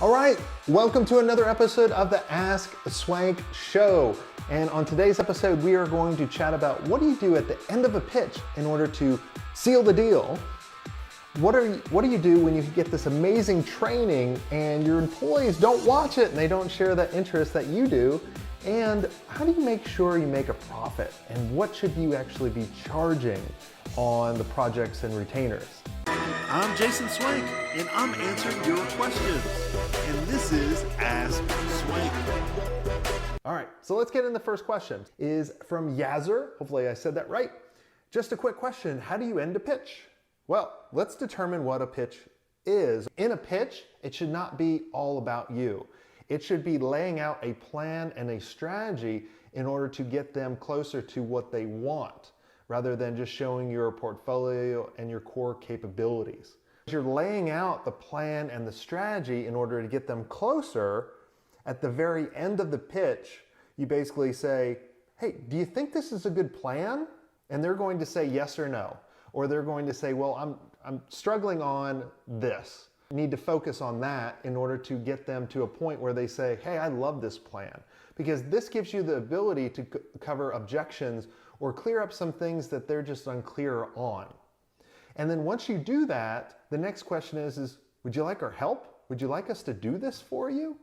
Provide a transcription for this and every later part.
All right, welcome to another episode of the Ask Swenk Show. And on today's episode, we are going to chat about what do you do at the end of a pitch in order to seal the deal? What do you do when you get this amazing training and your employees don't watch it and they don't share that interest that you do? And how do you make sure you make a profit? And what should you actually be charging on the projects and retainers? I'm Jason Swenk, and I'm answering your questions. And this is Ask Swenk. All right, so let's get in the first question. Is from Yasser. Hopefully I said that right. Just a quick question. How do you end a pitch? Well, let's determine what a pitch is. In a pitch, it should not be all about you. It should be laying out a plan and a strategy in order to get them closer to what they want, rather than just showing your portfolio and your core capabilities. You're laying out the plan and the strategy in order to get them closer. At the very end of the pitch, you basically say, hey, do you think this is a good plan? And they're going to say yes or no. Or they're going to say, well, I'm struggling on this. You need to focus on that in order to get them to a point where they say, hey, I love this plan. Because this gives you the ability to cover objections or clear up some things that they're just unclear on. And then once you do that, the next question is would you like our help? Would you like us to do this for you?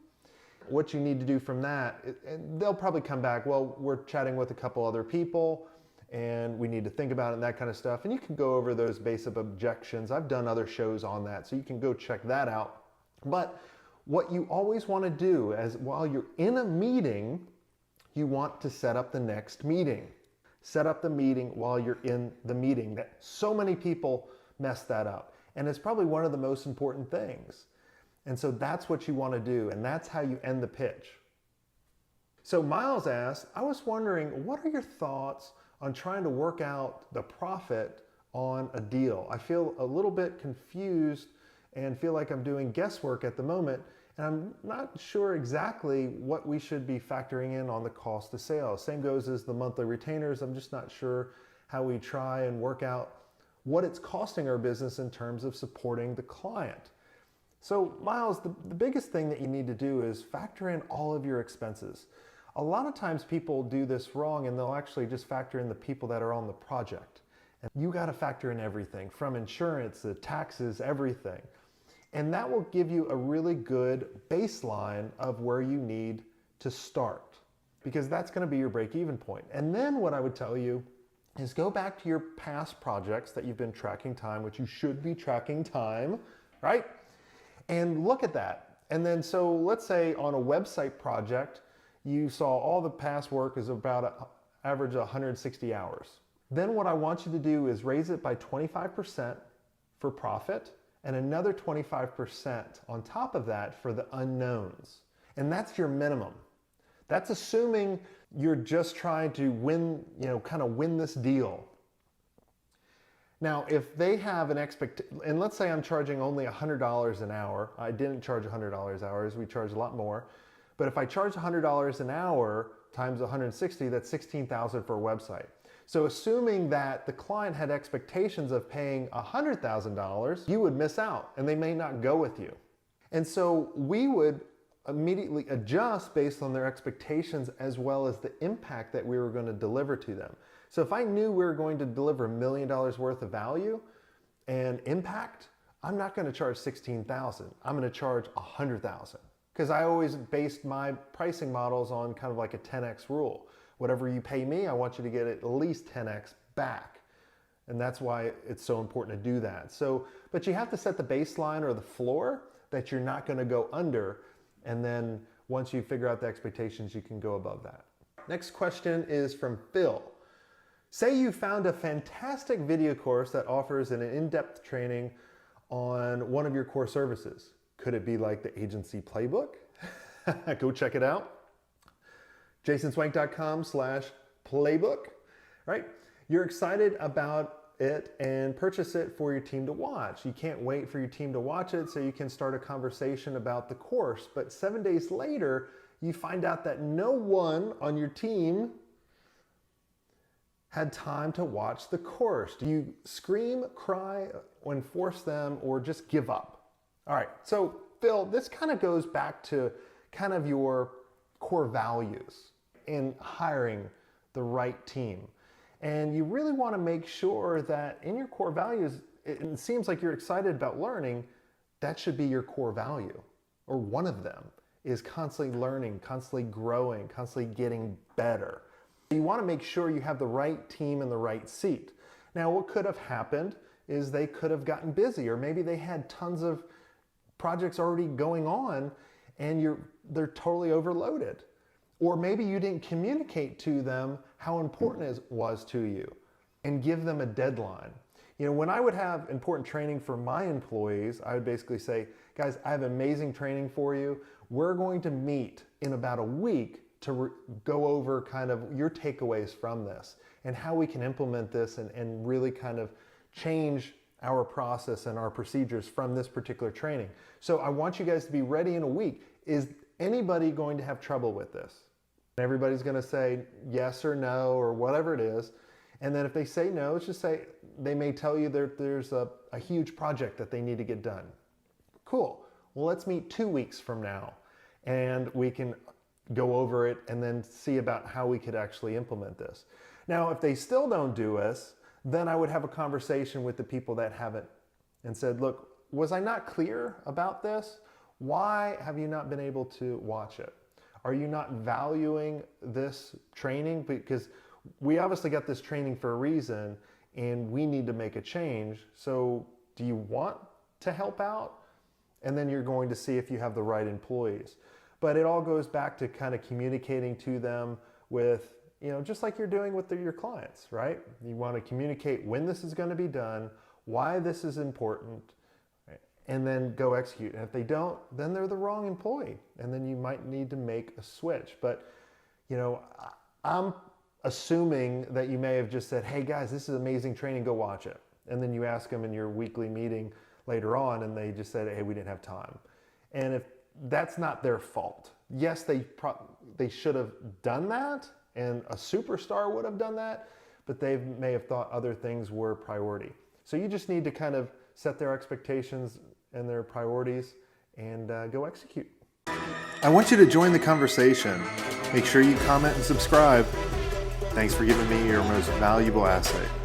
What you need to do from that, and they'll probably come back, well, we're chatting with a couple other people and we need to think about it and that kind of stuff. And you can go over those basic objections. I've done other shows on that, so you can go check that out. But what you always want to do is while you're in a meeting, you want to set up the next meeting. Set up the meeting while you're in the meeting. That so many people mess that up. And it's probably one of the most important things. And so that's what you want to do. And that's how you end the pitch. So Myles asked, I was wondering, what are your thoughts on trying to work out the profit on a deal? I feel a little bit confused and feel like I'm doing guesswork at the moment. And I'm not sure exactly what we should be factoring in on the cost of sales. Same goes as the monthly retainers. I'm just not sure how we try and work out what it's costing our business in terms of supporting the client. So Myles, the biggest thing that you need to do is factor in all of your expenses. A lot of times people do this wrong and they'll actually just factor in the people that are on the project. And you got to factor in everything from insurance, the taxes, everything. And that will give you a really good baseline of where you need to start, because that's going to be your break-even point. And then what I would tell you is go back to your past projects that you've been tracking time, which you should be tracking time, right? And look at that. And then so let's say on a website project, you saw all the past work is about an average of 160 hours. Then what I want you to do is raise it by 25% for profit, and another 25% on top of that for the unknowns. And that's your minimum. That's assuming you're just trying to win, kind of win this deal. Now, if they have an expectation, and let's say I'm charging only $100 an hour. I didn't charge $100 hours, we charge a lot more. But if I charge $100 an hour times 160, that's $16,000 for a website. So assuming that the client had expectations of paying $100,000, you would miss out and they may not go with you. And so we would immediately adjust based on their expectations as well as the impact that we were going to deliver to them. So if I knew we were going to deliver $1 million worth of value and impact, I'm not going to charge $16,000. I'm going to charge $100,000, because I always based my pricing models on kind of like a 10x rule. Whatever you pay me, I want you to get at least 10x back. And that's why it's so important to do that. So, but you have to set the baseline or the floor that you're not going to go under. And then once you figure out the expectations, you can go above that. Next question is from Phil. Say you found a fantastic video course that offers an in-depth training on one of your core services. Could it be like the agency playbook? Go check it out. jasonswenk.com/playbook, right? You're excited about it and purchase it for your team to watch. You can't wait for your team to watch it so you can start a conversation about the course. But 7 days later, you find out that no one on your team had time to watch the course. Do you scream, cry, and force them, or just give up? All right, so Phil, this kind of goes back to kind of your core values in hiring the right team. And you really want to make sure that in your core values, it seems like you're excited about learning, that should be your core value, or one of them is constantly learning, constantly growing, constantly getting better. You want to make sure you have the right team in the right seat. Now, what could have happened is they could have gotten busy, or maybe they had tons of projects already going on and they're totally overloaded. Or maybe you didn't communicate to them how important it was to you and give them a deadline. You know, when I would have important training for my employees, I would basically say, guys, I have amazing training for you. We're going to meet in about a week to go over kind of your takeaways from this and how we can implement this and really kind of change our process and our procedures from this particular training. So I want you guys to be ready in a week. Is anybody going to have trouble with this? Everybody's going to say yes or no or whatever it is. And then if they say no, let's just say they may tell you there's a huge project that they need to get done. Cool. Well, let's meet 2 weeks from now and we can go over it and then see about how we could actually implement this. Now, if they still don't do this, then I would have a conversation with the people that haven't and said, look, was I not clear about this? Why have you not been able to watch it? Are you not valuing this training? Because we obviously got this training for a reason and we need to make a change. So do you want to help out? And then you're going to see if you have the right employees. But it all goes back to kind of communicating to them with, you know, just like you're doing with your clients, right? You want to communicate when this is going to be done, why this is important, right? And then go execute. And if they don't, then they're the wrong employee. And then you might need to make a switch. But, you know, I'm assuming that you may have just said, hey guys, this is amazing training, go watch it. And then you ask them in your weekly meeting later on and they just said, hey, we didn't have time. And if that's not their fault. Yes, they should have done that and a superstar would have done that, but they may have thought other things were priority. So you just need to kind of set their expectations and their priorities and go execute. I want you to join the conversation. Make sure you comment and subscribe. Thanks for giving me your most valuable asset.